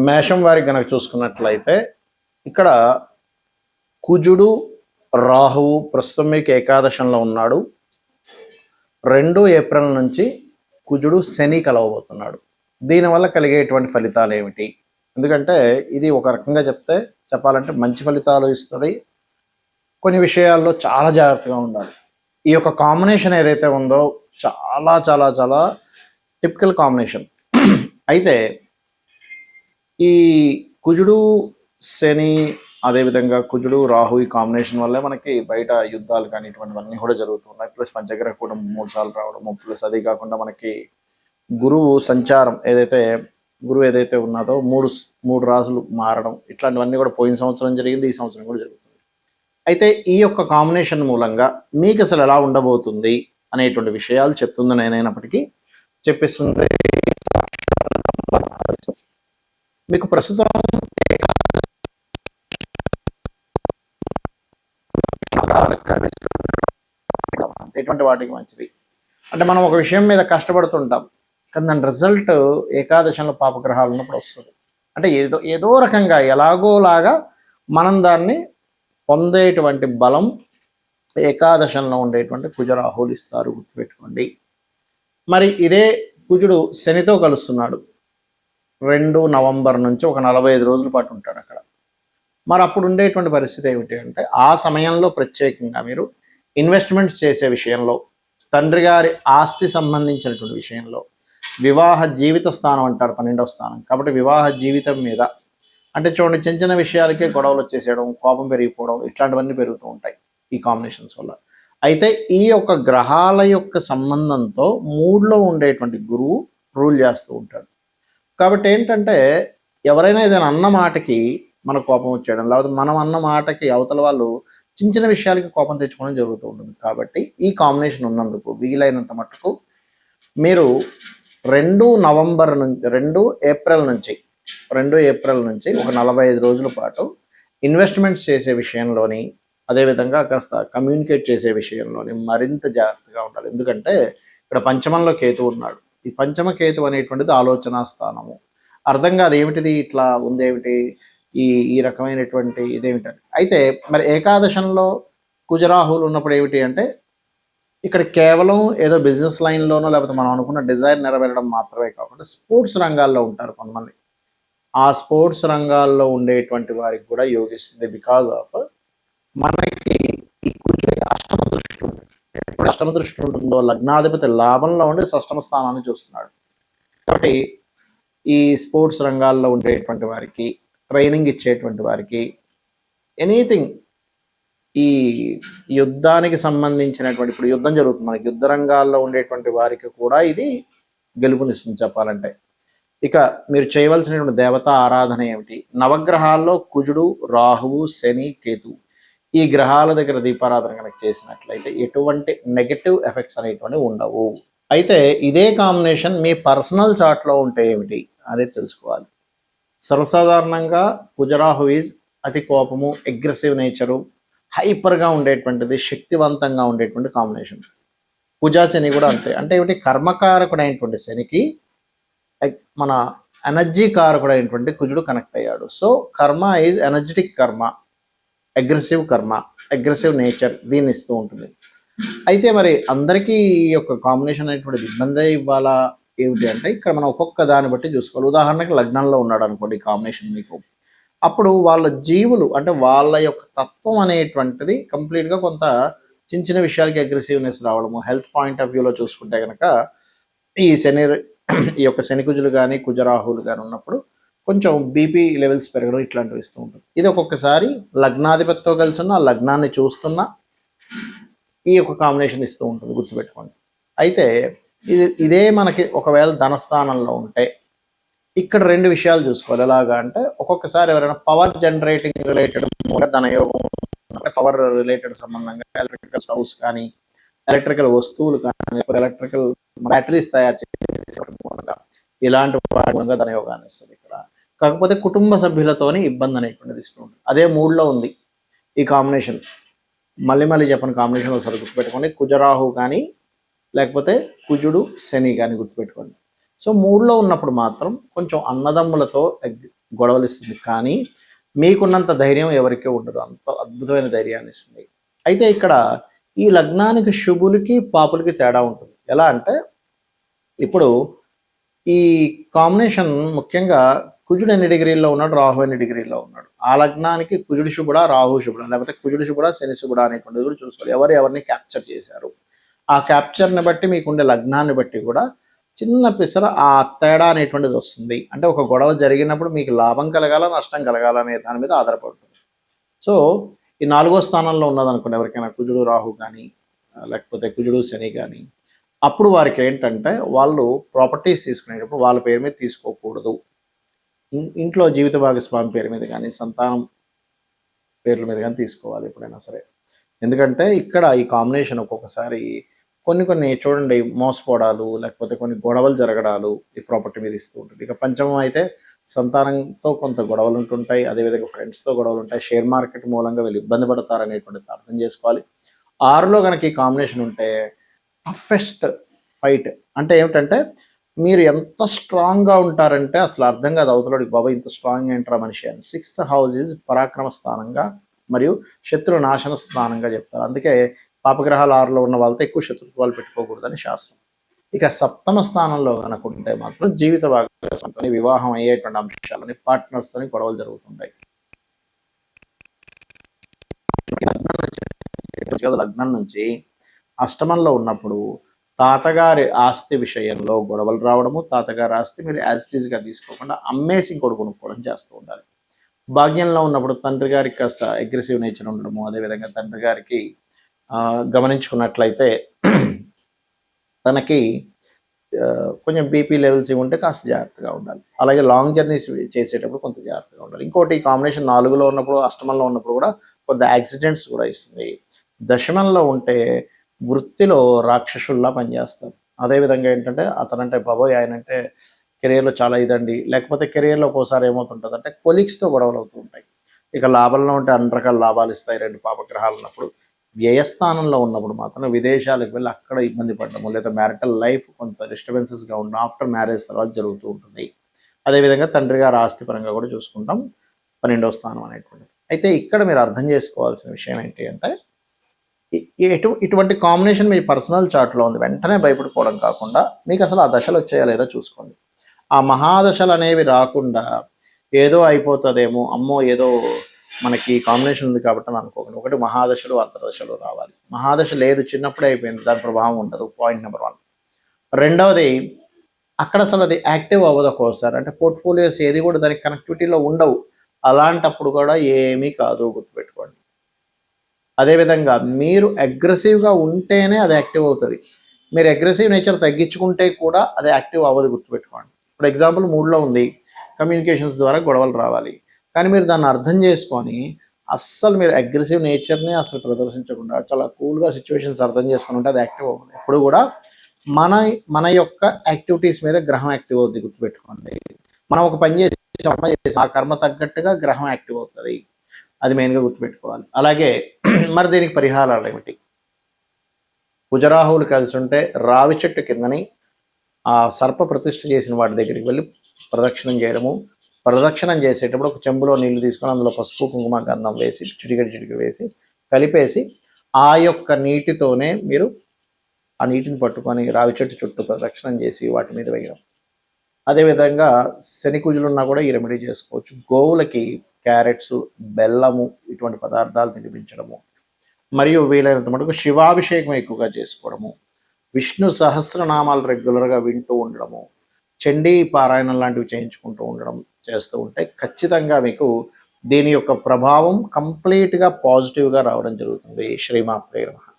మేషం వారికి గనక చూసుకున్నట్లయితే ఇక్కడ కుజుడు రాహువు ప్రస్తుతం మీకు ఏకాదశంలో ఉన్నాడు. 2 ఏప్రిల్ నుంచి కుజుడు శని కలవబోతున్నాడు. దీనివల్ల కలిగేటువంటి ఫలితాలు ఏమిటి? ఎందుకంటే ఇది ఒక రకంగా చెప్పాలంటే మంచి ఫలితాలు ఇస్తుంది. కొన్ని విషయాల్లో చాలా జాగ్రత్తగా ఉండాలి. ఈ యొక్క కాంబినేషన్ ఏదైతే ఉందో చాలా చాలా చాలా టిపికల్ కాంబినేషన్. అయితే ఈ కుజుడు శని అదేవిధంగా కుజుడు రాహు ఈ కాంబినేషన్ వల్లే మనకి బయట యుద్ధాలు కానీ ఇటువంటివన్నీ కూడా జరుగుతున్నాయి. ప్లస్ పంచగ్రహ కూడా 3 సార్లు రావడము, ప్లస్ అదే కాకుండా మనకి గురువు సంచారం గురువు ఏదైతే ఉన్నదో మూడు రాసులు మారడం, ఇట్లాంటివన్నీ కూడా పోయిన సంవత్సరం జరిగింది, ఈ సంవత్సరం కూడా జరుగుతుంది. అయితే ఈ యొక్క కాంబినేషన్ మూలంగా మీకు అసలు ఎలా ఉండబోతుంది అనేటువంటి విషయాలు చెప్తుంది నేనైనప్పటికీ చెప్పిస్తుంది. మీకు ప్రస్తుతం ఎటువంటి వాటికి మంచిది అంటే మనం ఒక విషయం మీద కష్టపడుతుంటాం కానీ దాని రిజల్ట్ ఏకాదశంలో పాపగ్రహాలు ఉన్నప్పుడు వస్తుంది. అంటే ఏదో రకంగా ఎలాగోలాగా మనం దాన్ని పొందేటువంటి బలం ఏకాదశంలో ఉండేటువంటి కుజరాహులు ఇస్తారు, గుర్తుపెట్టుకోండి. మరి ఇదే కుజుడు శనితో కలుస్తున్నాడు. 2 నవంబర్ నుంచి ఒక 45 రోజుల పాటు ఉంటాడు అక్కడ. మరి అప్పుడు ఉండేటువంటి పరిస్థితి ఏమిటి అంటే ఆ సమయంలో ప్రత్యేకంగా మీరు ఇన్వెస్ట్మెంట్స్ చేసే విషయంలో, తండ్రి గారి ఆస్తి సంబంధించినటువంటి విషయంలో, వివాహ జీవిత స్థానం అంటారు 12వ స్థానం కాబట్టి వివాహ జీవితం మీద అంటే చూడండి, చిన్న చిన్న విషయాలకే గొడవలు వచ్చేసేయడం, కోపం పెరిగిపోవడం, ఇట్లాంటివన్నీ పెరుగుతూ ఉంటాయి ఈ కాంబినేషన్స్ వల్ల. అయితే ఈ యొక్క గ్రహాల యొక్క సంబంధంతో 3లో ఉండేటువంటి గురువు రూల్ చేస్తూ ఉంటాడు. కాబట్టి ఏంటంటే ఎవరైనా ఏదైనా అన్న మాటకి మన కోపం వచ్చేయడం, లేకపోతే మనం అన్న మాటకి అవతల వాళ్ళు చిన్న చిన్న విషయాలకి కోపం తెచ్చుకోవడం జరుగుతూ ఉంటుంది. కాబట్టి ఈ కాంబినేషన్ ఉన్నందుకు వీలైనంత మట్టుకు మీరు 2 ఏప్రిల్ నుంచి ఒక 45 రోజుల పాటు ఇన్వెస్ట్మెంట్స్ చేసే విషయంలోని, అదేవిధంగా కాస్త కమ్యూనికేట్ చేసే విషయంలోని మరింత జాగ్రత్తగా ఉండాలి. ఎందుకంటే ఇక్కడ పంచమంలో కేతు ఉన్నాడు. ఈ పంచమ కేతు అనేటువంటిది ఆలోచన స్థానము. అర్థం కాదు ఏమిటిది ఇట్లా ఉందేమిటి, ఈ రకమైనటువంటి ఇదేమిటని. అయితే మరి ఏకాదశంలో కుజరాహువులు ఉన్నప్పుడు ఏమిటి అంటే ఇక్కడ కేవలం ఏదో బిజినెస్ లైన్లోనో లేకపోతే మనం అనుకున్న డిజైర్ నెరవేరడం మాత్రమే కాకుండా స్పోర్ట్స్ రంగాల్లో ఉంటారు కొంతమంది. ఆ స్పోర్ట్స్ రంగాల్లో ఉండేటువంటి వారికి కూడా యోగిస్తుంది. బికాజ్ ఆఫ్ మనకి ఈ కుజుడికి అష్టమ దృష్టి ఉంటుందో లగ్నాధిపతి లాభంలో ఉండి 6వ స్థానాన్ని చూస్తున్నాడు. కాబట్టి ఈ స్పోర్ట్స్ రంగాల్లో ఉండేటువంటి వారికి, ట్రైనింగ్ ఇచ్చేటువంటి వారికి, ఎనీథింగ్ ఈ యుద్ధానికి సంబంధించినటువంటి, ఇప్పుడు యుద్ధం జరుగుతుంది మనకి, యుద్ధ రంగాల్లో ఉండేటువంటి వారికి కూడా ఇది గెలుపునిస్తుంది చెప్పాలంటే. ఇక మీరు చేయవలసినటువంటి దేవతా ఆరాధన ఏమిటి? నవగ్రహాల్లో కుజుడు, రాహువు, శని, కేతు ఈ గ్రహాల దగ్గర దీపారాధన కనుక చేసినట్లయితే ఎటువంటి నెగటివ్ ఎఫెక్ట్స్ అనేటువంటివి ఉండవు. అయితే ఇదే కాంబినేషన్ మీ పర్సనల్ చార్ట్లో ఉంటే ఏమిటి అనేది తెలుసుకోవాలి. సర్వసాధారణంగా కుజరాహు ఈజ్ అతి కోపము, అగ్రెసివ్ నేచరు, హైపర్గా ఉండేటువంటిది, శక్తివంతంగా ఉండేటువంటి కాంబినేషన్. కుజ శని కూడా అంతే. అంటే ఏమిటి, కర్మకారకుడైనటువంటి శనికి మన ఎనర్జీ కారకుడైనటువంటి కుజుడు కనెక్ట్ అయ్యాడు. సో కర్మ ఈజ్ ఎనర్జెటిక్ కర్మ, అగ్రెసివ్ నేచర్ దీన్ని ఇస్తూ ఉంటుంది. అయితే మరి అందరికీ ఈ యొక్క కాంబినేషన్ అనేటువంటిది ఇబ్బందే ఇవ్వాలా ఏమిటి అంటే ఇక్కడ మనం ఒక్కొక్క దాన్ని బట్టి చూసుకోవాలి. ఉదాహరణకి లగ్నంలో ఉన్నాడు అనుకోండి కాంబినేషన్ మీకు, అప్పుడు వాళ్ళ జీవులు అంటే వాళ్ళ యొక్క తత్వం అనేటువంటిది కంప్లీట్గా కొంత చిన్న చిన్న విషయాలకి అగ్రెసివ్నెస్ రావడము. హెల్త్ పాయింట్ ఆఫ్ వ్యూలో చూసుకుంటే కనుక ఈ యొక్క శని కుజులు కానీ కుజరాహులు కానీ ఉన్నప్పుడు కొంచెం బీపీ లెవెల్స్ పెరగడం ఇట్లాంటివి ఇస్తూ ఉంటుంది. ఇది ఒక్కొక్కసారి లగ్నాధిపతితో కలిసి ఉన్న లగ్నాన్ని చూస్తున్న ఈ యొక్క కాంబినేషన్ ఇస్తూ ఉంటుంది, గుర్తుపెట్టుకోండి. అయితే ఇదే మనకి ఒకవేళ ధనస్థానంలో ఉంటే ఇక్కడ 2 విషయాలు చూసుకోవాలి. ఎలాగా అంటే ఒక్కొక్కసారి ఎవరైనా పవర్ జనరేటింగ్ రిలేటెడ్ ధనయోగం, పవర్ రిలేటెడ్ సంబంధంగా ఎలక్ట్రికల్ స్టవ్స్ కానీ, ఎలక్ట్రికల్ వస్తువులు కానీ, ఎలక్ట్రికల్ బ్యాటరీస్ తయారు చేసే ఇలాంటి వాటి ధనయోగాన్ని ఇస్తుంది ఇక్కడ. కాకపోతే కుటుంబ సభ్యులతోని ఇబ్బంది అనేటువంటిది ఇస్తుంది. అదే 3లో ఉంది ఈ కాంబినేషన్. మళ్ళీ చెప్పిన కాంబినేషన్ ఒకసారి గుర్తుపెట్టుకోండి. కుజరాహు కానీ లేకపోతే కుజుడు శని కానీ గుర్తుపెట్టుకోండి. సో 3లో ఉన్నప్పుడు మాత్రం కొంచెం అన్నదమ్ములతో గొడవలు ఇస్తుంది, కానీ మీకున్నంత ధైర్యం ఎవరికీ ఉండదు. అంత అద్భుతమైన ధైర్యాన్ని ఇస్తుంది. అయితే ఇక్కడ ఈ లగ్నానికి శుభులకి పాపులకి తేడా ఉంటుంది. ఎలా అంటే ఇప్పుడు ఈ కాంబినేషన్ ముఖ్యంగా కుజుడు ఎన్ని డిగ్రీల్లో ఉన్నాడు, రాహు ఎన్ని డిగ్రీల్లో ఉన్నాడు, ఆ లగ్నానికి కుజుడు శుభుడా రాహు శుభుడా, లేకపోతే కుజుడు శుభుడా శని శుభుడా అనేటువంటిది కూడా చూసుకోవాలి. ఎవరిని క్యాప్చర్ చేశారు, ఆ క్యాప్చర్ని బట్టి మీకుండే లగ్నాన్ని బట్టి కూడా చిన్న పిసర ఆ తేడా అనేటువంటిది వస్తుంది. అంటే ఒక గొడవ జరిగినప్పుడు మీకు లాభం కలగాల నష్టం కలగాల అనే దాని మీద ఆధారపడుతుంది. సో ఈ 4వ స్థానంలో ఉన్నదనుకోండి ఎవరికైనా కుజుడు రాహు కానీ లేకపోతే కుజుడు శని కానీ, అప్పుడు వారికి ఏంటంటే వాళ్ళు ప్రాపర్టీస్ తీసుకునేటప్పుడు వాళ్ళ పేరు మీద తీసుకోకూడదు. ఇంట్లో జీవిత భాగస్వామి పేరు మీద కానీ సంతానం పేర్ల మీద కానీ తీసుకోవాలి ఎప్పుడైనా సరే. ఎందుకంటే ఇక్కడ ఈ కాంబినేషన్ ఒక్కొక్కసారి కొన్ని చూడండి మోసపోవడాలు లేకపోతే కొన్ని గొడవలు జరగడాలు ఈ ప్రాపర్టీ మీద ఇస్తూ ఉంటుంది. ఇక పంచమం అయితే సంతానంతో కొంత గొడవలు ఉంటుంటాయి, అదేవిధంగా ఫ్రెండ్స్తో గొడవలు ఉంటాయి, షేర్ మార్కెట్ మూలంగా వీళ్ళు ఇబ్బంది పడతారు అనేటువంటిది అర్థం చేసుకోవాలి. 6లో కనుక ఈ కాంబినేషన్ ఉంటే టఫెస్ట్ ఫైట్ అంటే ఏమిటంటే మీరు ఎంత స్ట్రాంగ్గా ఉంటారంటే అసలు అర్థం కాదు అవతలకి, బాబా ఇంత స్ట్రాంగ్ ఏంటారా మనిషి అని. 6th హౌస్ ఈజ్ పరాక్రమ స్థానంగా మరియు శత్రు నాశన స్థానంగా చెప్తారు. అందుకే పాపగ్రహాలు 6లో ఉన్న వాళ్ళతో ఎక్కువ శత్రుత్వాలు పెట్టుకోకూడదని శాస్త్రం. ఇక 7వ స్థానంలో కనుక ఉంటే మాత్రం జీవిత భాగస్వామితో వివాహం అయ్యేటువంటి అంశాలని పార్ట్నర్స్తోని గొడవలు జరుగుతుంటాయి. లగ్నం నుంచి అష్టమంలో ఉన్నప్పుడు తాతగారి ఆస్తి విషయంలో గొడవలు రావడము, తాతగారి ఆస్తి మీరు యాజ్ ఇట్ ఈజ్గా తీసుకోకుండా అమ్మేసి ఇంకోటి కొనుక్కోవడం చేస్తూ ఉండాలి. భాగ్యంలో ఉన్నప్పుడు తండ్రి గారికి కాస్త అగ్రెసివ్ నేచర్ ఉండడము, అదేవిధంగా తండ్రి గారికి గమనించుకున్నట్లయితే తనకి కొంచెం బీపీ లెవెల్స్ ఉంటే కాస్త జాగ్రత్తగా ఉండాలి. అలాగే లాంగ్ జర్నీస్ చేసేటప్పుడు కొంత జాగ్రత్తగా ఉండాలి. ఇంకోటి ఈ కాంబినేషన్ 4లో ఉన్నప్పుడు అష్టమంలో ఉన్నప్పుడు కూడా కొంత యాక్సిడెంట్స్ కూడా ఇస్తుంది. దశమంలో ఉంటే వృత్తిలో రాక్షసుల్లా పనిచేస్తారు. అదేవిధంగా ఏంటంటే అతనంటే బాబోయ్ ఆయనంటే కెరియర్లో చాలా ఇదండి, లేకపోతే కెరియర్లో ఒక్కోసారి ఏమవుతుంటుంది అంటే కొలీగ్స్తో గొడవలు అవుతూ ఉంటాయి. ఇక లాభంలో ఉంటే అన్ని రకాల లాభాలు ఇస్తాయి 2 పాపగ్రహాలు ఉన్నప్పుడు. వ్యయస్థానంలో ఉన్నప్పుడు మాత్రం విదేశాలకు వెళ్ళి అక్కడ ఇబ్బంది పడడము, లేదా మ్యారిటల్ లైఫ్ కొంత డిస్టర్బెన్సెస్గా ఉండడం ఆఫ్టర్ మ్యారేజ్ తర్వాత జరుగుతూ ఉంటుంది. అదేవిధంగా తండ్రి గారు ఆస్తి పరంగా కూడా చూసుకుంటాం 12వ స్థానం అనేటువంటిది. అయితే ఇక్కడ మీరు అర్థం చేసుకోవాల్సిన విషయం ఏంటి అంటే ఇటువంటి కాంబినేషన్ మీ పర్సనల్ చార్ట్లో ఉంది, వెంటనే భయపడిపోవడం కాకుండా మీకు అసలు ఆ దశలు వచ్చాయా లేదా చూసుకోండి. ఆ మహాదశలు అనేవి రాకుండా ఏదో అయిపోతుందేమో, అమ్మో ఏదో మనకి కాంబినేషన్ ఉంది కాబట్టి అని అనుకోకండి. ఒకటి మహాదశలు అంతర్దశలు రావాలి. మహాదశ లేదు చిన్నప్పుడే అయిపోయింది, దాని ప్రభావం ఉండదు, పాయింట్ నెంబర్ 1. రెండవది అక్కడ అసలు అది యాక్టివ్ అవ్వదు ఒక్కోసారి, అంటే పోర్ట్ఫోలియోస్ ఏది కూడా దానికి కనెక్టివిటీలో ఉండవు. అలాంటప్పుడు కూడా ఏమీ కాదు, గుర్తుపెట్టుకోండి. అదేవిధంగా మీరు అగ్రెసివ్గా ఉంటేనే అది యాక్టివ్ అవుతుంది. మీరు అగ్రెసివ్ నేచర్ తగ్గించుకుంటే కూడా అది యాక్టివ్ అవ్వదు, గుర్తుపెట్టుకోండి. ఇప్పుడు ఎగ్జాంపుల్ 3లో ఉంది, కమ్యూనికేషన్స్ ద్వారా గొడవలు రావాలి, కానీ మీరు దాన్ని అర్థం చేసుకొని అస్సలు మీరు అగ్రెసివ్ నేచర్ని అసలు ప్రదర్శించకుండా చాలా కూల్గా సిచ్యువేషన్స్ అర్థం చేసుకుని ఉంటే అది యాక్టివ్ అవుతుంది. ఎప్పుడు కూడా మన యొక్క యాక్టివిటీస్ మీద గ్రహం యాక్టివ్ అవుతుంది, గుర్తుపెట్టుకోండి. మనం ఒక పని చేసి ఆ కర్మ తగ్గట్టుగా గ్రహం యాక్టివ్ అవుతుంది, అది మెయిన్గా గుర్తుపెట్టుకోవాలి. అలాగే మరి దీనికి పరిహారాలు ఏమిటి? కుజరాహువులు కలిసి ఉంటే రావి చెట్టు కిందని ఆ సర్ప ప్రతిష్ఠ చేసిన వాటి దగ్గరికి వెళ్ళి ప్రదక్షిణం చేయడము, ప్రదక్షిణం చేసేటప్పుడు ఒక చెంబులో నీళ్లు తీసుకొని అందులో పసుపు కుంకుమ గంధం వేసి చిటికెడు వేసి కలిపేసి ఆ యొక్క నీటితోనే మీరు ఆ నీటిని పట్టుకొని రావి చెట్టు చుట్టూ ప్రదక్షిణం చేసి వాటి మీద వేయడం. అదేవిధంగా శని కుజులున్నా కూడా ఈ రెమెడీ చేసుకోవచ్చు. గోవులకి క్యారెట్స్, బెల్లము ఇటువంటి పదార్థాలు తినిపించడము, మరియు వీలైనంత మటుకు శివాభిషేకం ఎక్కువగా చేసుకోవడము, విష్ణు సహస్రనామాలు రెగ్యులర్గా వింటూ ఉండడము, చండీ పారాయణం లాంటివి చేయించుకుంటూ ఉండడం చేస్తూ ఉంటే ఖచ్చితంగా మీకు దీని యొక్క ప్రభావం కంప్లీట్గా పాజిటివ్గా రావడం జరుగుతుంది. శ్రీమాత్రే నమః.